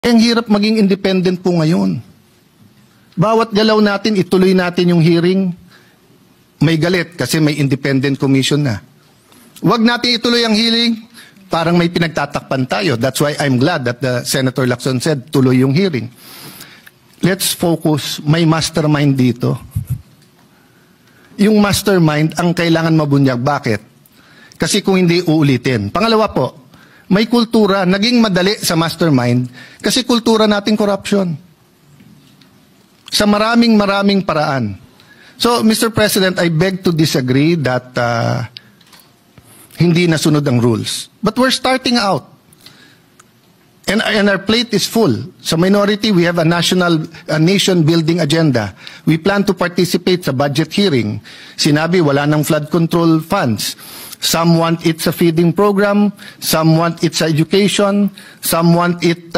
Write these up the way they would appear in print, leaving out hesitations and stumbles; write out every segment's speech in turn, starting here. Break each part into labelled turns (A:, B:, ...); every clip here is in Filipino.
A: Ang hirap maging independent po ngayon. Bawat galaw natin, ituloy natin yung hearing, may galit kasi may independent commission na. Huwag natin ituloy ang hearing, parang may pinagtatakpan tayo. That's why I'm glad that Senator Lacson said, tuloy yung hearing. Let's focus, may mastermind dito. Yung mastermind ang kailangan mabunyag. Bakit? Kasi kung hindi uulitin. Pangalawa po, may kultura, naging madali sa mastermind kasi kultura nating corruption. Sa maraming paraan. So, Mr. President, I beg to disagree that hindi nasunod ang rules. But we're starting out. And our plate is full. Sa minority, we have a nation-building agenda. We plan to participate sa budget hearing. Sinabi, wala ng flood control funds. Some want it sa feeding program, some want it sa education, some want it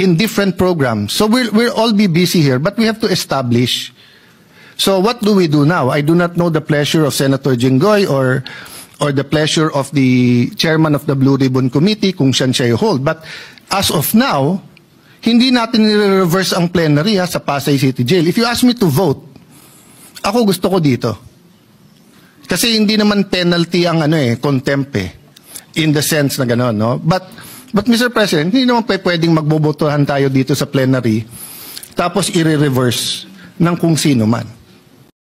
A: in different programs. So we'll all be busy here, but we have to establish. So what do we do now? I do not know the pleasure of Senator Jinggoy or the pleasure of the chairman of the Blue Ribbon Committee kung siya hold. But as of now, hindi natin i-reverse ang plenary sa Pasay City Jail. If you ask me to vote, ako gusto ko dito. Kasi hindi naman penalty ang contempt in the sense na gano'n, no? But Mr. President, hindi naman pwedeng magbobotohan tayo dito sa plenary tapos i-reverse ng kung sino man.